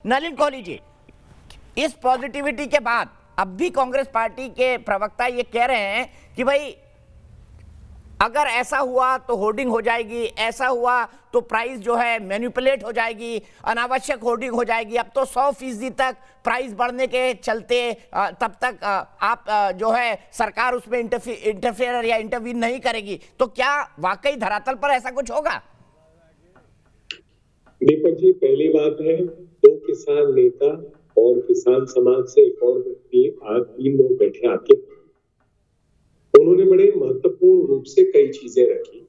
नलिन कोहली जी, इस पॉजिटिविटी के बाद अब भी कांग्रेस पार्टी के प्रवक्ता ये कह रहे हैं कि भाई अगर ऐसा हुआ तो होर्डिंग हो जाएगी, ऐसा हुआ तो प्राइस जो है मैनिपुलेट हो जाएगी, अनावश्यक होर्डिंग हो जाएगी। अब तो 100% तक प्राइस बढ़ने के चलते तब तक आप जो है सरकार उसमें इंटरफेयर या इंटरवीन नहीं करेगी। तो क्या वाकई धरातल पर ऐसा कुछ होगा? दीपक जी, पहली बात है, दो किसान नेता और किसान समाज से एक और व्यक्ति, आज 3 लोग बैठे आके, उन्होंने बड़े महत्वपूर्ण रूप से कई चीजें रखी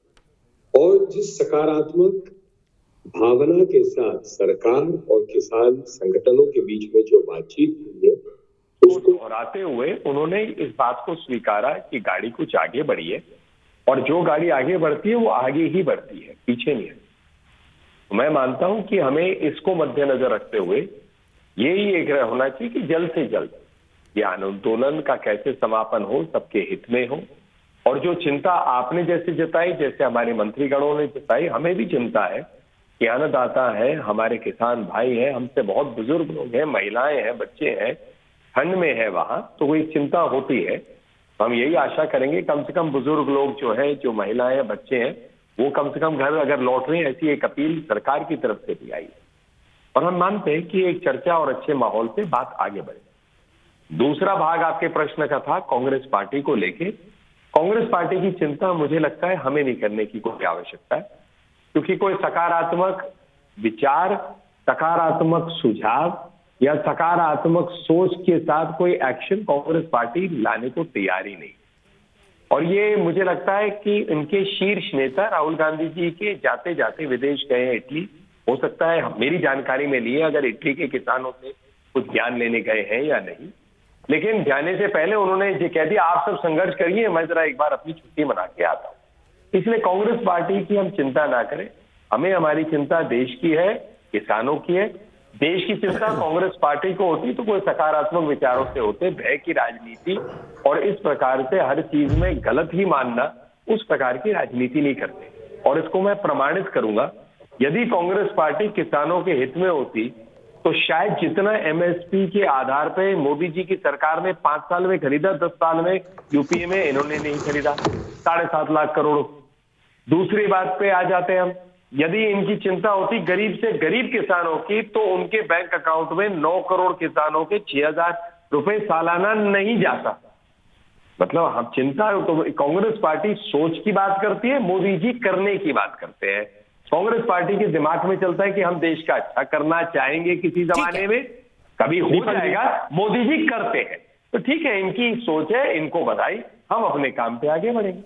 और जिस सकारात्मक भावना के साथ सरकार और किसान संगठनों के बीच में जो बातचीत हुई है उसको दोहराते हुए उन्होंने इस बात को स्वीकारा कि गाड़ी कुछ आगे बढ़ी है और जो गाड़ी आगे बढ़ती है वो आगे ही बढ़ती है, पीछे नहीं है। मैं मानता हूं कि हमें इसको मद्देनजर रखते हुए यही एक होना चाहिए कि जल्द से जल्द ये आंदोलन का कैसे समापन हो, सबके हित में हो। और जो चिंता आपने जैसे जताई, जैसे हमारे मंत्रीगणों ने जताई, हमें भी चिंता है कि अन्नदाता है, हमारे किसान भाई हैं, हमसे बहुत बुजुर्ग लोग हैं, महिलाएं हैं, बच्चे हैं, ठंड में है वहां, तो वही चिंता होती है। हम यही आशा करेंगे कम से कम बुजुर्ग लोग जो है, जो महिलाएं बच्चे हैं, वो कम से कम घर अगर लौट रहे हैं, ऐसी एक अपील सरकार की तरफ से भी आई है। और हम मानते हैं कि एक चर्चा और अच्छे माहौल से बात आगे बढ़े। दूसरा भाग आपके प्रश्न का था कांग्रेस पार्टी को लेके। कांग्रेस पार्टी की चिंता मुझे लगता है हमें नहीं करने की कोई आवश्यकता है, क्योंकि कोई सकारात्मक विचार, सकारात्मक सुझाव या सकारात्मक सोच के साथ कोई एक्शन कांग्रेस पार्टी लाने को तैयार ही नहीं। और ये मुझे लगता है कि उनके शीर्ष नेता राहुल गांधी जी के जाते जाते विदेश गए हैं, इटली, हो सकता है मेरी जानकारी में लिए अगर इटली के किसानों से कुछ ज्ञान लेने गए हैं या नहीं, लेकिन जाने से पहले उन्होंने ये कह दिया आप सब संघर्ष करिए, मैं जरा एक बार अपनी छुट्टी मना के आता हूं। इसलिए कांग्रेस पार्टी की हम चिंता ना करें, हमें हमारी चिंता देश की है, किसानों की है। देश की चिंता कांग्रेस पार्टी को होती तो कोई सकारात्मक विचारों से होते, भय की राजनीति और इस प्रकार से हर चीज में गलत ही मानना, उस प्रकार की राजनीति नहीं करते। और इसको मैं प्रमाणित करूंगा, यदि कांग्रेस पार्टी किसानों के हित में होती तो शायद जितना एमएसपी के आधार पर मोदी जी की सरकार ने 5 साल में खरीदा, 10 साल में यूपीए में इन्होंने नहीं खरीदा, 7.5 लाख करोड़। दूसरी बात पे आ जाते हैं हम, यदि इनकी चिंता होती गरीब से गरीब किसानों की, तो उनके बैंक अकाउंट में 9 करोड़ किसानों के 6,000 रुपए सालाना नहीं जाता। मतलब हम चिंता, तो कांग्रेस पार्टी सोच की बात करती है, मोदी जी करने की बात करते हैं। कांग्रेस पार्टी के दिमाग में चलता है कि हम देश का अच्छा करना चाहेंगे किसी जमाने में, कभी हो जाएगा, मोदी जी करते हैं। तो ठीक है, इनकी सोच है, इनको बधाई, हम अपने काम पे आगे बढ़ेंगे।